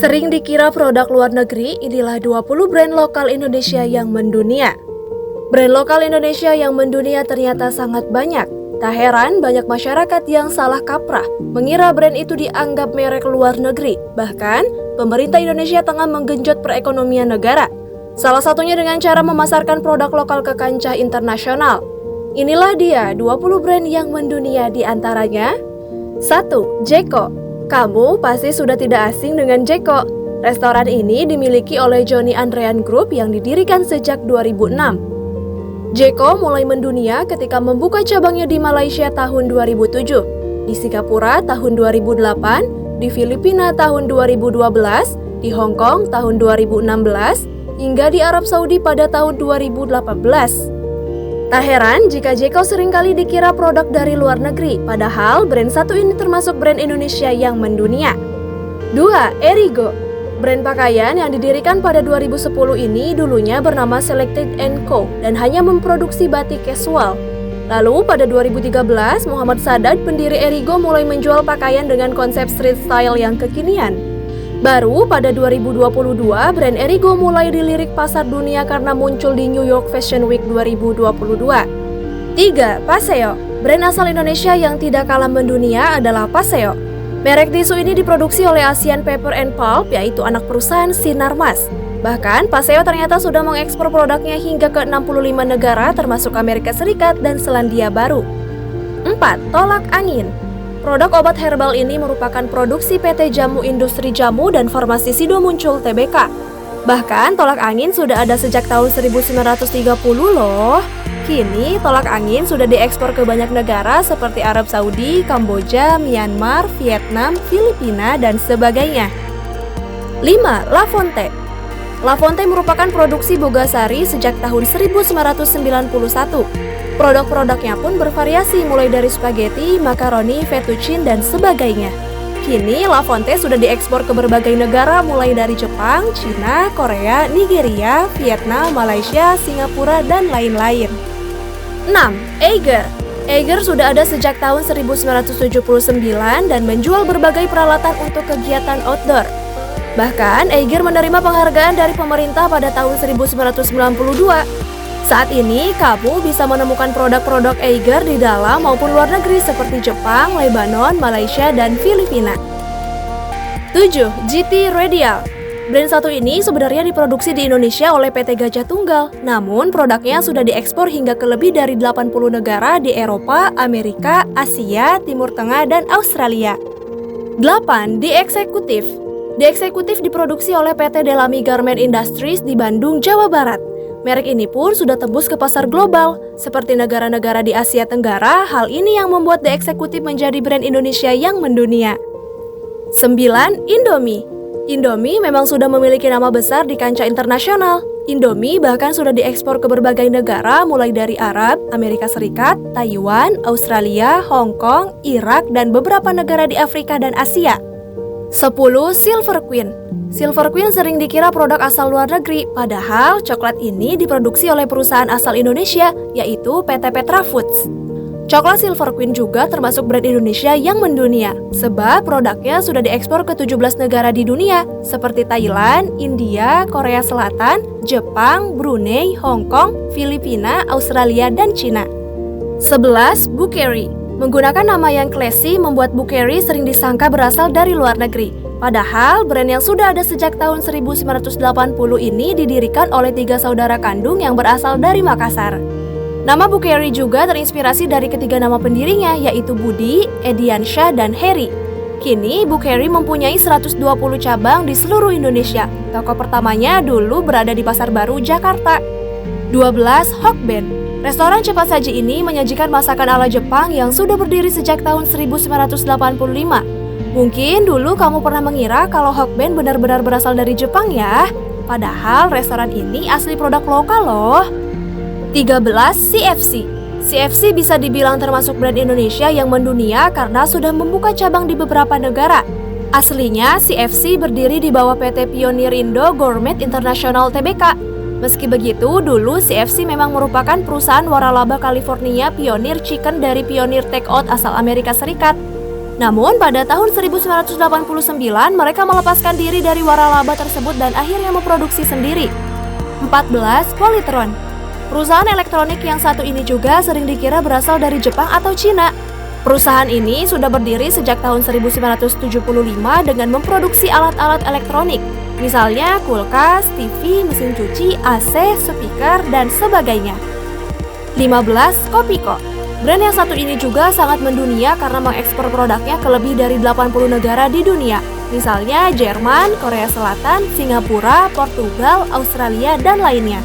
Sering dikira produk luar negeri, inilah 20 brand lokal Indonesia yang mendunia. Brand lokal Indonesia yang mendunia ternyata sangat banyak. Tak heran banyak masyarakat yang salah kaprah, mengira brand itu dianggap merek luar negeri. Bahkan, pemerintah Indonesia tengah menggenjot perekonomian negara. Salah satunya dengan cara memasarkan produk lokal ke kancah internasional. Inilah dia 20 brand yang mendunia di antaranya. 1. Jeko. Kamu pasti sudah tidak asing dengan Jeko. Restoran ini dimiliki oleh Johnny Andrean Group yang didirikan sejak 2006. Jeko mulai mendunia ketika membuka cabangnya di Malaysia tahun 2007, di Singapura tahun 2008, di Filipina tahun 2012, di Hong Kong tahun 2016, hingga di Arab Saudi pada tahun 2018. Tak heran jika Jeko seringkali dikira produk dari luar negeri, padahal brand satu ini termasuk brand Indonesia yang mendunia. 2. Erigo. Brand pakaian yang didirikan pada 2010 ini dulunya bernama Selected & Co. dan hanya memproduksi batik casual. Lalu pada 2013, Muhammad Sadat, pendiri Erigo, mulai menjual pakaian dengan konsep street style yang kekinian. Baru pada 2022, brand Erigo mulai dilirik pasar dunia karena muncul di New York Fashion Week 2022. 3. Paseo. Brand asal Indonesia yang tidak kalah mendunia adalah Paseo. Merek tisu ini diproduksi oleh Asian Paper and Pulp, yaitu anak perusahaan Sinarmas. Bahkan, Paseo ternyata sudah mengekspor produknya hingga ke 65 negara termasuk Amerika Serikat dan Selandia Baru. 4. Tolak Angin. Produk obat herbal ini merupakan produksi PT Jamu Industri Jamu dan Farmasi Sido Muncul Tbk. Bahkan tolak angin sudah ada sejak tahun 1930 loh. Kini tolak angin sudah diekspor ke banyak negara seperti Arab Saudi, Kamboja, Myanmar, Vietnam, Filipina, dan sebagainya. 5. La Fonte. La Fonte merupakan produksi Bogasari sejak tahun 1991. Produk-produknya pun bervariasi mulai dari spaghetti, makaroni, fettuccine, dan sebagainya. Kini La Fonte sudah diekspor ke berbagai negara mulai dari Jepang, Cina, Korea, Nigeria, Vietnam, Malaysia, Singapura, dan lain-lain. 6. Eiger. Eiger sudah ada sejak tahun 1979 dan menjual berbagai peralatan untuk kegiatan outdoor. Bahkan Eiger menerima penghargaan dari pemerintah pada tahun 1992. Saat ini, kamu bisa menemukan produk-produk Eiger di dalam maupun luar negeri seperti Jepang, Lebanon, Malaysia, dan Filipina. 7. GT Radial. Brand satu ini sebenarnya diproduksi di Indonesia oleh PT Gajah Tunggal, namun produknya sudah diekspor hingga ke lebih dari 80 negara di Eropa, Amerika, Asia, Timur Tengah, dan Australia. 8. The Executive. The Executive diproduksi oleh PT Delami Garment Industries di Bandung, Jawa Barat. Merek ini pun sudah tembus ke pasar global. Seperti negara-negara di Asia Tenggara, hal ini yang membuat The Executive menjadi brand Indonesia yang mendunia. 9. Indomie. Indomie memang sudah memiliki nama besar di kancah internasional. Indomie bahkan sudah diekspor ke berbagai negara mulai dari Arab, Amerika Serikat, Taiwan, Australia, Hong Kong, Irak, dan beberapa negara di Afrika dan Asia. 10. Silver Queen. Silver Queen sering dikira produk asal luar negeri, padahal coklat ini diproduksi oleh perusahaan asal Indonesia, yaitu PT Petra Foods. Coklat Silver Queen juga termasuk brand Indonesia yang mendunia, sebab produknya sudah diekspor ke 17 negara di dunia, seperti Thailand, India, Korea Selatan, Jepang, Brunei, Hong Kong, Filipina, Australia, dan Cina. 11. Bucari. Menggunakan nama yang classy membuat Bucari sering disangka berasal dari luar negeri. Padahal, brand yang sudah ada sejak tahun 1980 ini didirikan oleh 3 saudara kandung yang berasal dari Makassar. Nama Bucari juga terinspirasi dari ketiga nama pendirinya, yaitu Budi, Ediansyah, dan Heri. Kini, Bucari mempunyai 120 cabang di seluruh Indonesia. Toko pertamanya dulu berada di Pasar Baru, Jakarta. 12. Hokben. Restoran cepat saji ini menyajikan masakan ala Jepang yang sudah berdiri sejak tahun 1985. Mungkin dulu kamu pernah mengira kalau Hokben benar-benar berasal dari Jepang ya. Padahal restoran ini asli produk lokal loh. 13. CFC. CFC bisa dibilang termasuk brand Indonesia yang mendunia karena sudah membuka cabang di beberapa negara. Aslinya CFC berdiri di bawah PT Pionir Indo Gourmet International Tbk. Meski begitu, dulu CFC memang merupakan perusahaan waralaba California Pioneer Chicken dari Pioneer Takeout asal Amerika Serikat. Namun pada tahun 1989 mereka melepaskan diri dari waralaba tersebut dan akhirnya memproduksi sendiri. 14. Polytron. Perusahaan elektronik yang satu ini juga sering dikira berasal dari Jepang atau Cina. Perusahaan ini sudah berdiri sejak tahun 1975 dengan memproduksi alat-alat elektronik, misalnya kulkas, TV, mesin cuci, AC, speaker, dan sebagainya. 15. Kopiko. Brand yang satu ini juga sangat mendunia karena mengekspor produknya ke lebih dari 80 negara di dunia, misalnya Jerman, Korea Selatan, Singapura, Portugal, Australia, dan lainnya.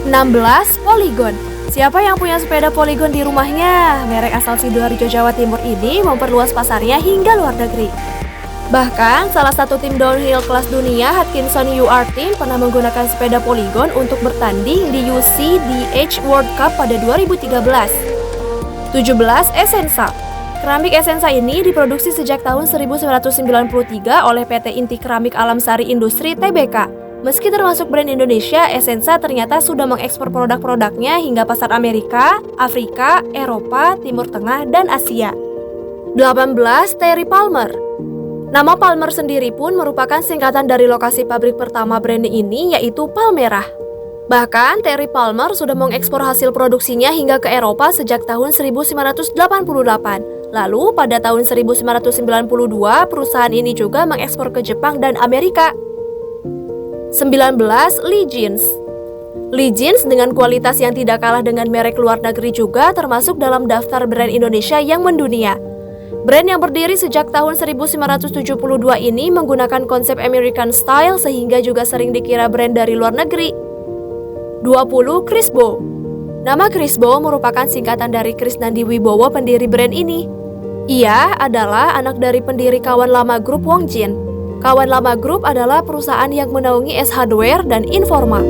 16. Polygon. Siapa yang punya sepeda Polygon di rumahnya? Merek asal Sidoarjo, Jawa Timur ini memperluas pasarnya hingga luar negeri. Bahkan, salah satu tim downhill kelas dunia, Hutchinson UR Team, pernah menggunakan sepeda Polygon untuk bertanding di UCDH World Cup pada 2013. 17. Essensa. Keramik Essensa ini diproduksi sejak tahun 1993 oleh PT Inti Keramik Alam Sari Industri Tbk. Meski termasuk brand Indonesia, Essensa ternyata sudah mengekspor produk-produknya hingga pasar Amerika, Afrika, Eropa, Timur Tengah, dan Asia. 18. Terry Palmer. Nama Palmer sendiri pun merupakan singkatan dari lokasi pabrik pertama brand ini, yaitu Palmerah. Bahkan, Terry Palmer sudah mengekspor hasil produksinya hingga ke Eropa sejak tahun 1988. Lalu, pada tahun 1992, perusahaan ini juga mengekspor ke Jepang dan Amerika. 19. Lee Jeans. Lee Jeans dengan kualitas yang tidak kalah dengan merek luar negeri juga termasuk dalam daftar brand Indonesia yang mendunia. Brand yang berdiri sejak tahun 1972 ini menggunakan konsep American Style sehingga juga sering dikira brand dari luar negeri. 20. Crisbo. Nama Crisbo merupakan singkatan dari Krisnandi Wibowo, pendiri brand ini. Ia adalah anak dari pendiri Kawan Lama Group Wong Jin. Kawan Lama Group adalah perusahaan yang menaungi S Hardware dan Informa.